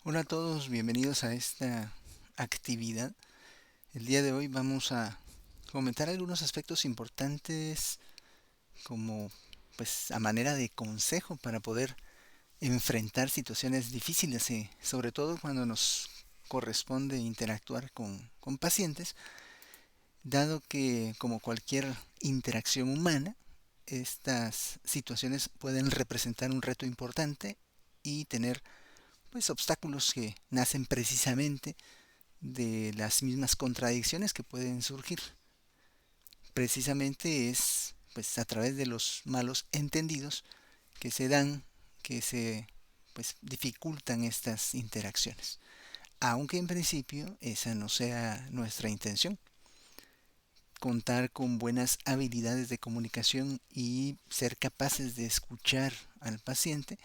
Hola a todos, bienvenidos a esta actividad. El día de hoy vamos a comentar algunos aspectos importantes como pues a manera de consejo para poder enfrentar situaciones difíciles, sobre todo cuando nos corresponde interactuar con pacientes, dado que como cualquier interacción humana, estas situaciones pueden representar un reto importante y tener pues obstáculos que nacen precisamente de las mismas contradicciones que pueden surgir. Precisamente es pues a través de los malos entendidos que se dan, que se pues dificultan estas interacciones. Aunque en principio esa no sea nuestra intención. Contar con buenas habilidades de comunicación y ser capaces de escuchar al paciente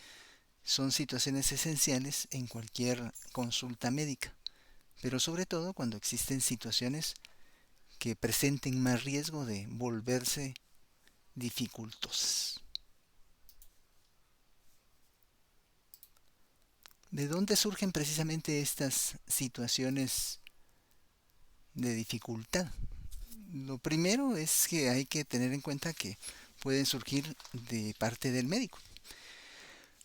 son situaciones esenciales en cualquier consulta médica, pero sobre todo cuando existen situaciones que presenten más riesgo de volverse dificultosas. ¿De dónde surgen precisamente estas situaciones de dificultad? Lo primero es que hay que tener en cuenta que pueden surgir de parte del médico.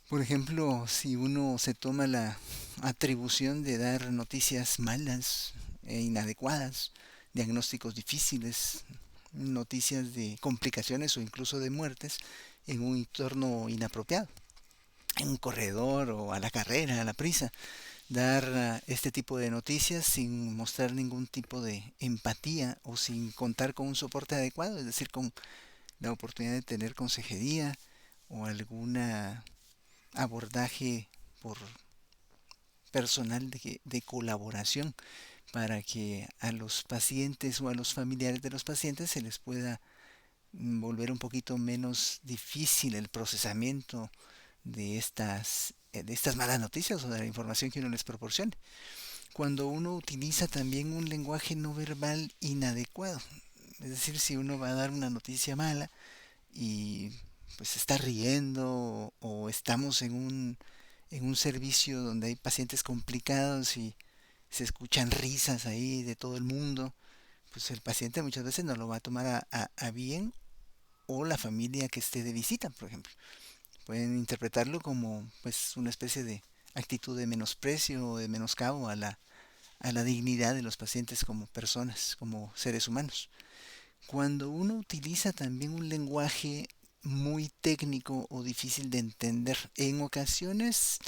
Por ejemplo, si uno se toma la atribución de dar noticias malas e inadecuadas, diagnósticos difíciles, noticias de complicaciones o incluso de muertes en un entorno inapropiado, en un corredor o a la carrera, a la prisa, dar este tipo de noticias sin mostrar ningún tipo de empatía o sin contar con un soporte adecuado, es decir, con la oportunidad de tener consejería o alguna abordaje por personal de colaboración para que a los pacientes o a los familiares de los pacientes se les pueda volver un poquito menos difícil el procesamiento de estas malas noticias o de la información que uno les proporcione. Cuando uno utiliza también un lenguaje no verbal inadecuado, es decir, si uno va a dar una noticia mala y pues se está riendo o estamos en un servicio donde hay pacientes complicados y se escuchan risas ahí de todo el mundo, pues el paciente muchas veces no lo va a tomar a bien, o la familia que esté de visita, por ejemplo. Pueden interpretarlo como pues una especie de actitud de menosprecio o de menoscabo a la dignidad de los pacientes como personas, como seres humanos. Cuando uno utiliza también un lenguaje muy técnico o difícil de entender, en ocasiones,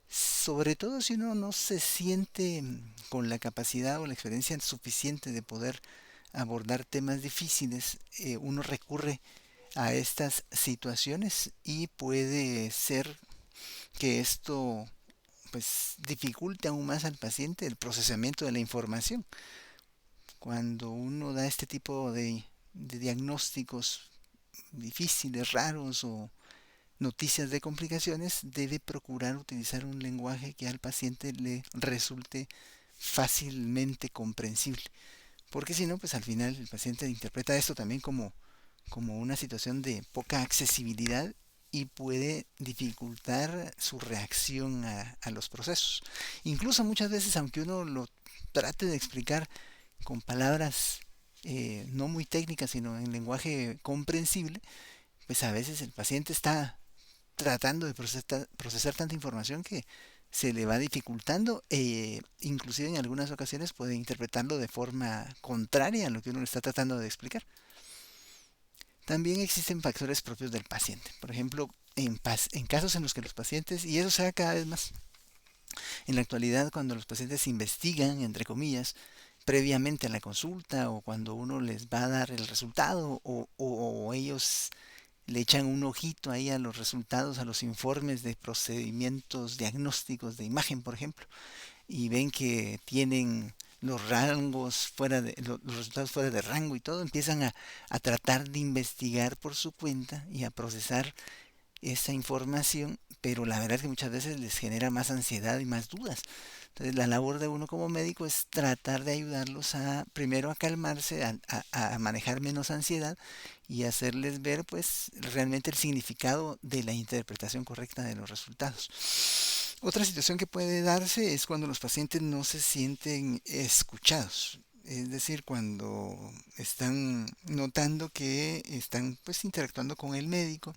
sobre todo si uno no se siente con la capacidad o la experiencia suficiente de poder abordar temas difíciles, uno recurre a estas situaciones y puede ser que esto pues dificulte aún más al paciente el procesamiento de la información. Cuando uno da este tipo de diagnósticos difíciles, raros o noticias de complicaciones, debe procurar utilizar un lenguaje que al paciente le resulte fácilmente comprensible. Porque si no, pues al final el paciente interpreta esto también como una situación de poca accesibilidad y puede dificultar su reacción a los procesos. Incluso muchas veces, aunque uno lo trate de explicar con palabras no muy técnicas, sino en lenguaje comprensible, pues a veces el paciente está tratando de procesar tanta información que se le va dificultando e inclusive en algunas ocasiones puede interpretarlo de forma contraria a lo que uno le está tratando de explicar. También existen factores propios del paciente. Por ejemplo, en casos en los que los pacientes, y eso se da cada vez más, en la actualidad cuando los pacientes investigan, entre comillas, previamente a la consulta o cuando uno les va a dar el resultado o ellos le echan un ojito ahí a los resultados, a los informes de procedimientos diagnósticos de imagen, por ejemplo, y ven que tienen los rangos los resultados fuera de rango y todo, empiezan a tratar de investigar por su cuenta y a procesar esa información, pero la verdad es que muchas veces les genera más ansiedad y más dudas. Entonces la labor de uno como médico es tratar de ayudarlos a primero a calmarse, a manejar menos ansiedad y hacerles ver pues realmente el significado de la interpretación correcta de los resultados. Otra situación que puede darse es cuando los pacientes no se sienten escuchados. Es decir, cuando están notando que están pues interactuando con el médico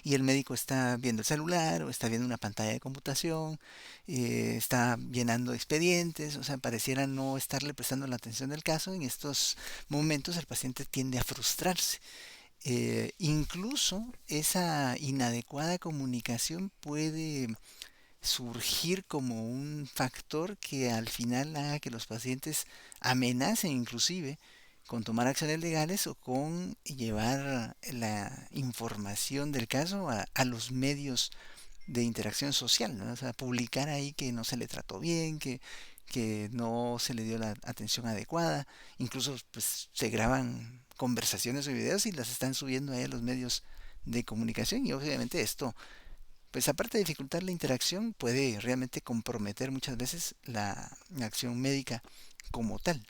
y el médico está viendo el celular o está viendo una pantalla de computación, está llenando expedientes, o sea, pareciera no estarle prestando la atención del caso. En estos momentos el paciente tiende a frustrarse. Incluso esa inadecuada comunicación puede surgir como un factor que al final haga que los pacientes amenacen inclusive con tomar acciones legales o con llevar la información del caso a los medios de interacción social, ¿no? O sea, publicar ahí que no se le trató bien, que no se le dio la atención adecuada, incluso pues se graban conversaciones o videos y las están subiendo ahí a los medios de comunicación y obviamente esto pues aparte de dificultar la interacción, puede realmente comprometer muchas veces la acción médica como tal.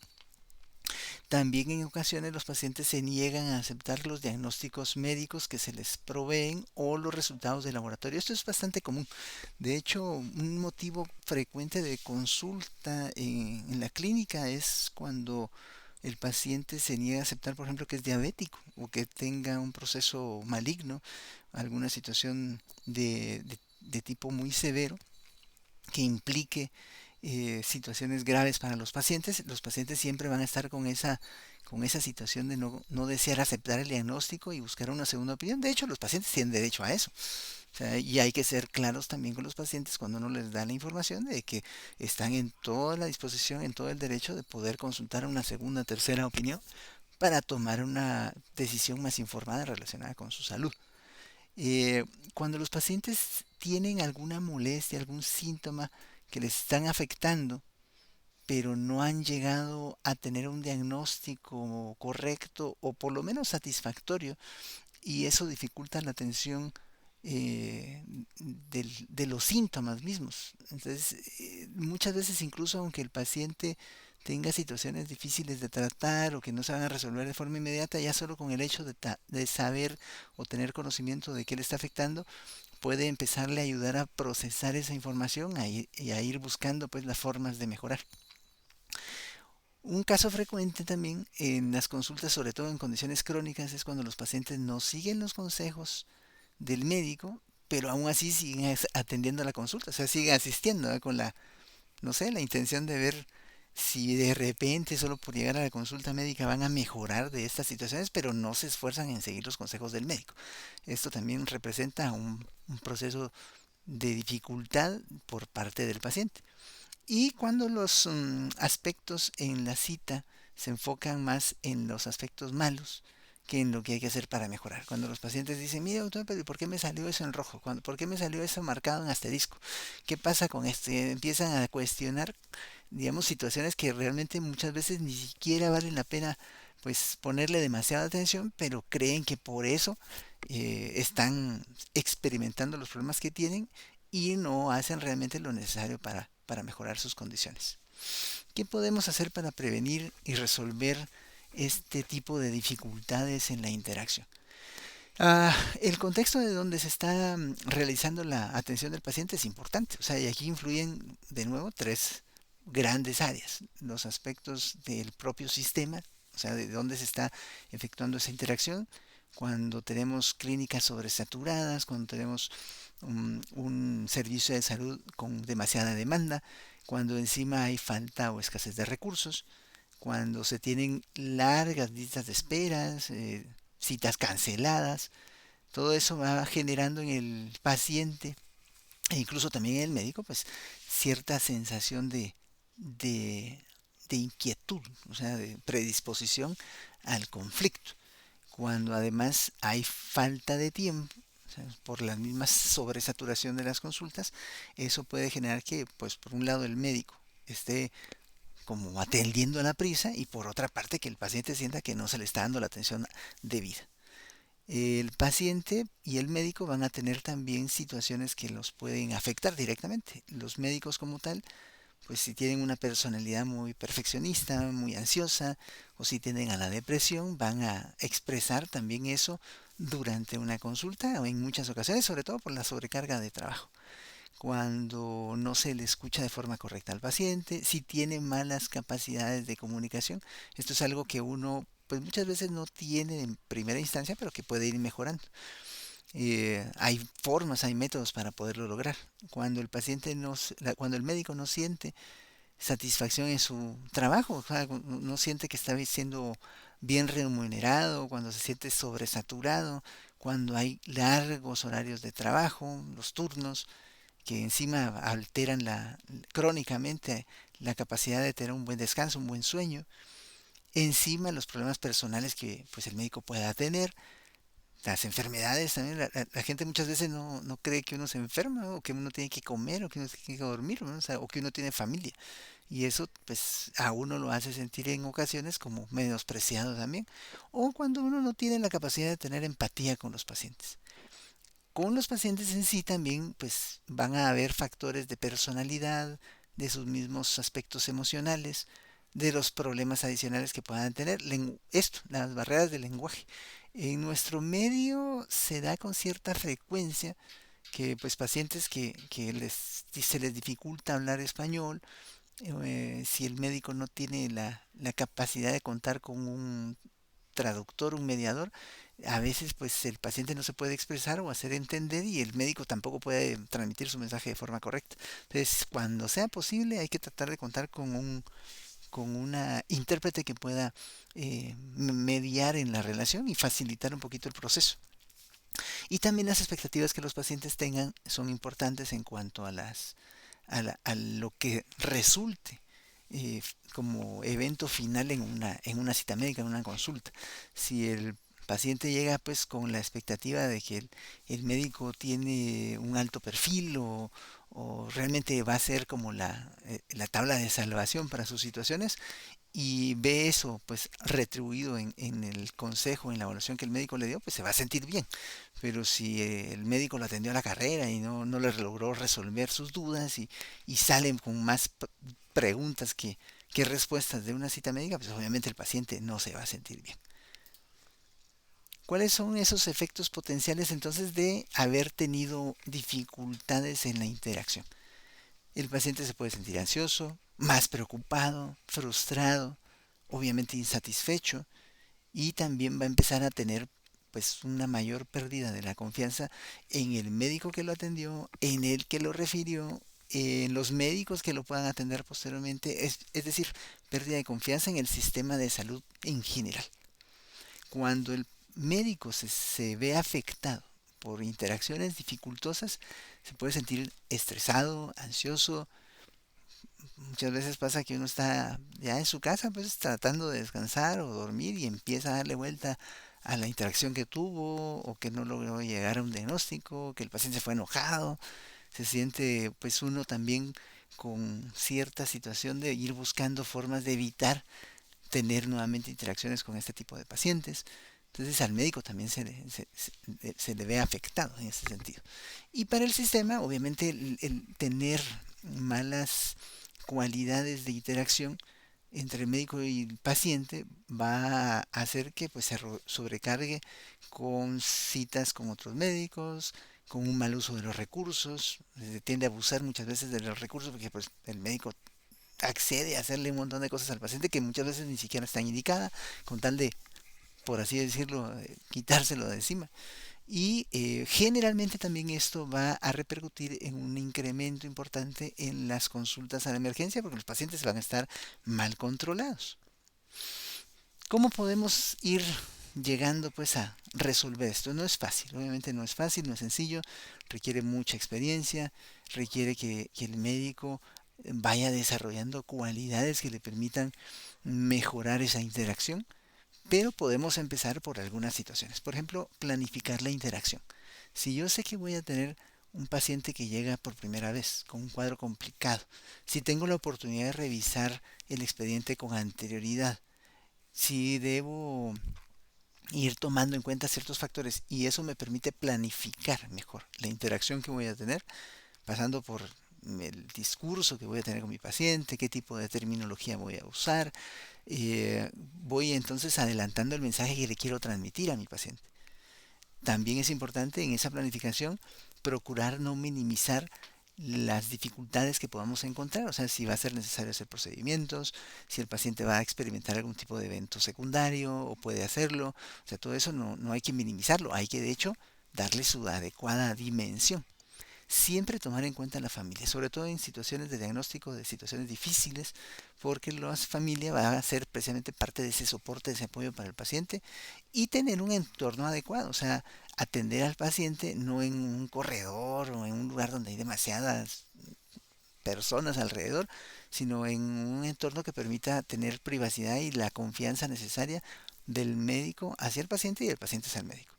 También en ocasiones los pacientes se niegan a aceptar los diagnósticos médicos que se les proveen o los resultados de laboratorio. Esto es bastante común. De hecho, un motivo frecuente de consulta en la clínica es cuando el paciente se niega a aceptar, por ejemplo, que es diabético o que tenga un proceso maligno, alguna situación de tipo muy severo que implique situaciones graves para los pacientes siempre van a estar con esa situación de no desear aceptar el diagnóstico y buscar una segunda opinión. De hecho, los pacientes tienen derecho a eso. O sea, y hay que ser claros también con los pacientes cuando uno les da la información de que están en toda la disposición, en todo el derecho de poder consultar una segunda, tercera opinión para tomar una decisión más informada relacionada con su salud. Eh, Cuando los pacientes tienen alguna molestia, algún síntoma que les están afectando, pero no han llegado a tener un diagnóstico correcto o por lo menos satisfactorio, y eso dificulta la atención de los síntomas mismos. Entonces, muchas veces incluso aunque el paciente tenga situaciones difíciles de tratar o que no se van a resolver de forma inmediata, ya solo con el hecho de saber o tener conocimiento de qué le está afectando, puede empezarle a ayudar a procesar esa información y a ir buscando pues las formas de mejorar. Un caso frecuente también en las consultas, sobre todo en condiciones crónicas, es cuando los pacientes no siguen los consejos del médico, pero aún así siguen atendiendo la consulta, o sea, siguen asistiendo, ¿eh? Con la, no sé, la intención de ver si de repente solo por llegar a la consulta médica van a mejorar de estas situaciones, pero no se esfuerzan en seguir los consejos del médico. Esto también representa un proceso de dificultad por parte del paciente. Y cuando los aspectos en la cita se enfocan más en los aspectos malos que en lo que hay que hacer para mejorar. Cuando los pacientes dicen, mira doctor, pero ¿por qué me salió eso en rojo? ¿Por qué me salió eso marcado en asterisco? ¿Qué pasa con esto? Y empiezan a cuestionar, digamos, situaciones que realmente muchas veces ni siquiera valen la pena pues ponerle demasiada atención, pero creen que por eso están experimentando los problemas que tienen y no hacen realmente lo necesario para mejorar sus condiciones. ¿Qué podemos hacer para prevenir y resolver este tipo de dificultades en la interacción? El contexto de donde se está realizando la atención del paciente es importante. O sea, y aquí influyen de nuevo tres grandes áreas. Los aspectos del propio sistema, o sea, de dónde se está efectuando esa interacción. Cuando tenemos clínicas sobresaturadas, cuando tenemos un servicio de salud con demasiada demanda, cuando encima hay falta o escasez de recursos, cuando se tienen largas listas de esperas, citas canceladas, todo eso va generando en el paciente e incluso también en el médico, pues cierta sensación de, de inquietud, o sea, de predisposición al conflicto. Cuando además hay falta de tiempo, o sea, por la misma sobresaturación de las consultas, eso puede generar que, pues, por un lado el médico esté como atendiendo a la prisa y por otra parte que el paciente sienta que no se le está dando la atención debida. El paciente y el médico van a tener también situaciones que los pueden afectar directamente. Los médicos como tal, pues si tienen una personalidad muy perfeccionista, muy ansiosa, o si tienden a la depresión, van a expresar también eso durante una consulta o en muchas ocasiones, sobre todo por la sobrecarga de trabajo. cuando no se le escucha de forma correcta al paciente, si tiene malas capacidades de comunicación. Esto es algo que uno pues muchas veces no tiene en primera instancia, pero que puede ir mejorando. Hay formas, hay métodos para poderlo lograr. Cuando el paciente no, cuando el médico no siente satisfacción en su trabajo, o sea, no siente que está siendo bien remunerado, cuando se siente sobresaturado, cuando hay largos horarios de trabajo, los turnos, que encima alteran crónicamente la capacidad de tener un buen descanso, un buen sueño, encima los problemas personales que pues el médico pueda tener, las enfermedades también. La gente muchas veces no cree que uno se enferma o que uno tiene que comer o que uno tiene que dormir, ¿no? O sea, o que uno tiene familia. Y eso pues a uno lo hace sentir en ocasiones como menospreciado también. O cuando uno no tiene la capacidad de tener empatía con los pacientes. Con los pacientes en sí también pues van a haber factores de personalidad, de sus mismos aspectos emocionales, de los problemas adicionales que puedan tener. Esto, las barreras del lenguaje. En nuestro medio se da con cierta frecuencia que pues pacientes que se les dificulta hablar español, si el médico no tiene la capacidad de contar con un traductor, un mediador, a veces pues el paciente no se puede expresar o hacer entender y el médico tampoco puede transmitir su mensaje de forma correcta. Entonces, cuando sea posible, hay que tratar de contar con una intérprete que pueda mediar en la relación y facilitar un poquito el proceso. Y también las expectativas que los pacientes tengan son importantes en cuanto a lo que resulte como evento final en una cita médica, en una consulta. Si el paciente llega pues con la expectativa de que el médico tiene un alto perfil o realmente va a ser como la tabla de salvación para sus situaciones, y ve eso pues retribuido en el consejo, en la evaluación que el médico le dio, pues se va a sentir bien. Pero si el médico lo atendió a la carrera y no le logró resolver sus dudas y salen con más preguntas que respuestas de una cita médica, pues obviamente el paciente no se va a sentir bien. ¿Cuáles son esos efectos potenciales entonces de haber tenido dificultades en la interacción? El paciente se puede sentir ansioso, más preocupado, frustrado, obviamente insatisfecho, y también va a empezar a tener pues una mayor pérdida de la confianza en el médico que lo atendió, en el que lo refirió, en los médicos que lo puedan atender posteriormente, es decir, pérdida de confianza en el sistema de salud en general. Cuando el médico se ve afectado por interacciones dificultosas, se puede sentir estresado, ansioso. Muchas veces pasa que uno está ya en su casa pues tratando de descansar o dormir y empieza a darle vuelta a la interacción que tuvo o que no logró llegar a un diagnóstico, que el paciente fue enojado, se siente pues uno también con cierta situación de ir buscando formas de evitar tener nuevamente interacciones con este tipo de pacientes. Entonces al médico también se le ve afectado en ese sentido. Y para el sistema, obviamente, el tener malas cualidades de interacción entre el médico y el paciente va a hacer que pues se sobrecargue con citas con otros médicos, con un mal uso de los recursos, se tiende a abusar muchas veces de los recursos porque pues el médico accede a hacerle un montón de cosas al paciente que muchas veces ni siquiera están indicadas, con tal de, por así decirlo, quitárselo de encima. Y generalmente también esto va a repercutir en un incremento importante en las consultas a la emergencia porque los pacientes van a estar mal controlados. ¿Cómo podemos ir llegando pues a resolver esto? No es fácil, obviamente no es fácil, no es sencillo, requiere mucha experiencia, requiere que el médico vaya desarrollando cualidades que le permitan mejorar esa interacción, pero podemos empezar por algunas situaciones. Por ejemplo, planificar la interacción. Si yo sé que voy a tener un paciente que llega por primera vez con un cuadro complicado, si tengo la oportunidad de revisar el expediente con anterioridad, si debo ir tomando en cuenta ciertos factores y eso me permite planificar mejor la interacción que voy a tener, pasando por el discurso que voy a tener con mi paciente, qué tipo de terminología voy a usar, voy entonces adelantando el mensaje que le quiero transmitir a mi paciente. También es importante en esa planificación procurar no minimizar las dificultades que podamos encontrar, o sea, si va a ser necesario hacer procedimientos, si el paciente va a experimentar algún tipo de evento secundario o puede hacerlo, o sea, todo eso no hay que minimizarlo, hay que de hecho darle su adecuada dimensión. Siempre tomar en cuenta a la familia, sobre todo en situaciones de diagnóstico, de situaciones difíciles, porque la familia va a ser precisamente parte de ese soporte, de ese apoyo para el paciente y tener un entorno adecuado, o sea, atender al paciente no en un corredor o en un lugar donde hay demasiadas personas alrededor, sino en un entorno que permita tener privacidad y la confianza necesaria del médico hacia el paciente y del paciente hacia el médico.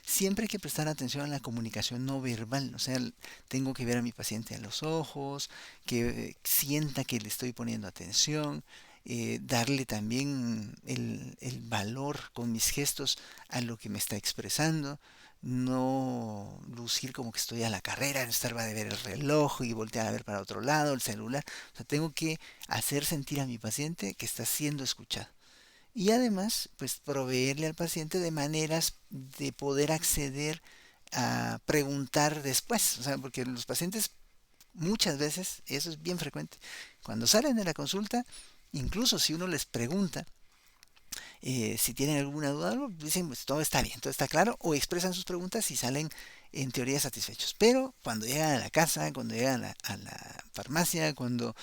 Siempre hay que prestar atención a la comunicación no verbal, o sea, tengo que ver a mi paciente a los ojos, que sienta que le estoy poniendo atención, darle también el valor con mis gestos a lo que me está expresando, no lucir como que estoy a la carrera, no estar va de ver el reloj y voltear a ver para otro lado, el celular, o sea, tengo que hacer sentir a mi paciente que está siendo escuchado y además pues proveerle al paciente de maneras de poder acceder a preguntar después, o sea, porque los pacientes muchas veces, eso es bien frecuente, cuando salen de la consulta, incluso si uno les pregunta si tienen alguna duda, dicen pues todo está bien, todo está claro, o expresan sus preguntas y salen en teoría satisfechos. Pero cuando llegan a la casa, cuando llegan a la farmacia, cuando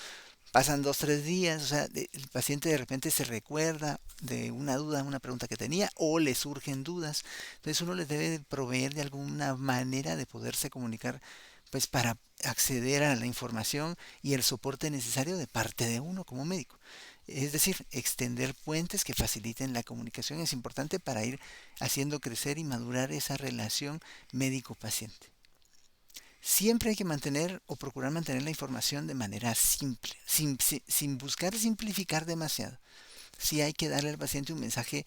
pasan 2, 3 días, o sea, el paciente de repente se recuerda de una duda, una pregunta que tenía, o le surgen dudas. Entonces uno les debe proveer de alguna manera de poderse comunicar, pues para acceder a la información y el soporte necesario de parte de uno como médico. Es decir, extender puentes que faciliten la comunicación es importante para ir haciendo crecer y madurar esa relación médico-paciente. Siempre hay que mantener o procurar mantener la información de manera simple, sin buscar simplificar demasiado. Sí hay que darle al paciente un mensaje,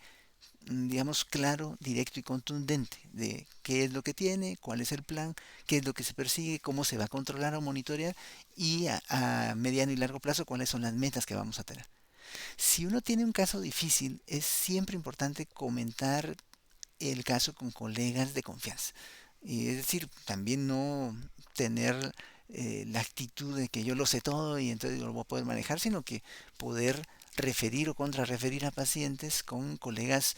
digamos, claro, directo y contundente de qué es lo que tiene, cuál es el plan, qué es lo que se persigue, cómo se va a controlar o monitorear y a mediano y largo plazo cuáles son las metas que vamos a tener. Si uno tiene un caso difícil, es siempre importante comentar el caso con colegas de confianza. Y es decir, también no tener la actitud de que yo lo sé todo y entonces yo lo voy a poder manejar, sino que poder referir o contrarreferir a pacientes con colegas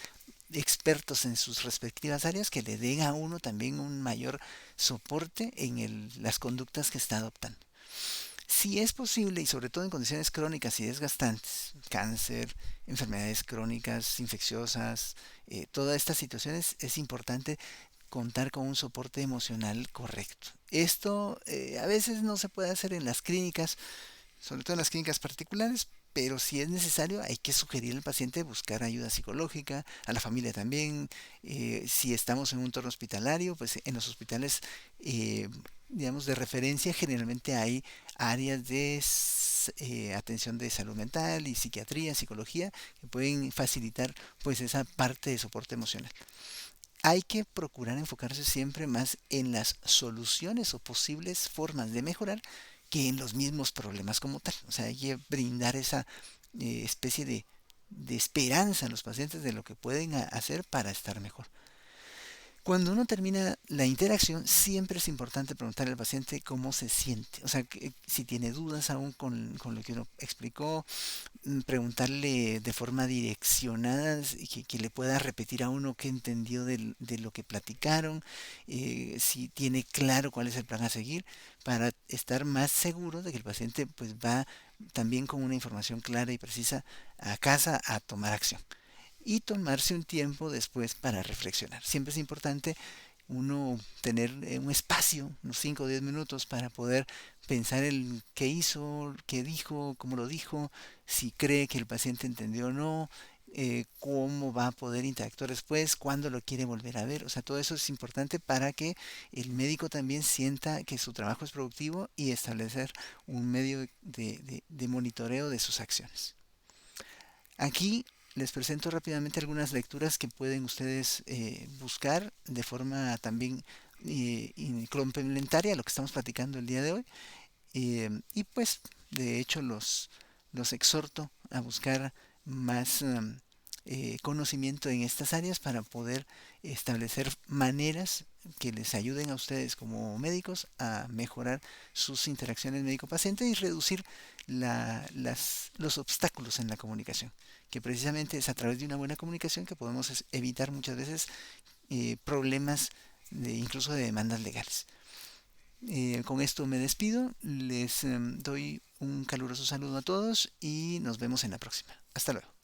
expertos en sus respectivas áreas que le den a uno también un mayor soporte en las conductas que está adoptando. Si es posible, y sobre todo en condiciones crónicas y desgastantes, cáncer, enfermedades crónicas, infecciosas, todas estas situaciones, es importante contar con un soporte emocional correcto. Esto a veces no se puede hacer en las clínicas, sobre todo en las clínicas particulares, pero si es necesario hay que sugerir al paciente buscar ayuda psicológica, a la familia también. Si estamos en un entorno hospitalario, pues en los hospitales, digamos, de referencia generalmente hay áreas de atención de salud mental y psiquiatría, psicología, que pueden facilitar pues esa parte de soporte emocional. Hay que procurar enfocarse siempre más en las soluciones o posibles formas de mejorar que en los mismos problemas como tal. O sea, hay que brindar esa especie de esperanza a los pacientes de lo que pueden hacer para estar mejor. Cuando uno termina la interacción, siempre es importante preguntarle al paciente cómo se siente. O sea, si tiene dudas aún con lo que uno explicó, preguntarle de forma direccionada y que le pueda repetir a uno qué entendió de lo que platicaron, si tiene claro cuál es el plan a seguir, para estar más seguro de que el paciente pues va también con una información clara y precisa a casa a tomar acción. Y tomarse un tiempo después para reflexionar. Siempre es importante uno tener un espacio, unos 5 o 10 minutos para poder pensar el qué hizo, qué dijo, cómo lo dijo, si cree que el paciente entendió o no, cómo va a poder interactuar después, cuándo lo quiere volver a ver. O sea, todo eso es importante para que el médico también sienta que su trabajo es productivo y establecer un medio de monitoreo de sus acciones. Aquí les presento rápidamente algunas lecturas que pueden ustedes buscar de forma también complementaria a lo que estamos platicando el día de hoy. Y pues, de hecho, los exhorto a buscar más conocimiento en estas áreas para poder establecer maneras que les ayuden a ustedes como médicos a mejorar sus interacciones médico-paciente y reducir los obstáculos en la comunicación, que precisamente es a través de una buena comunicación que podemos evitar muchas veces problemas incluso de demandas legales. Con esto me despido, les doy un caluroso saludo a todos y nos vemos en la próxima. Hasta luego.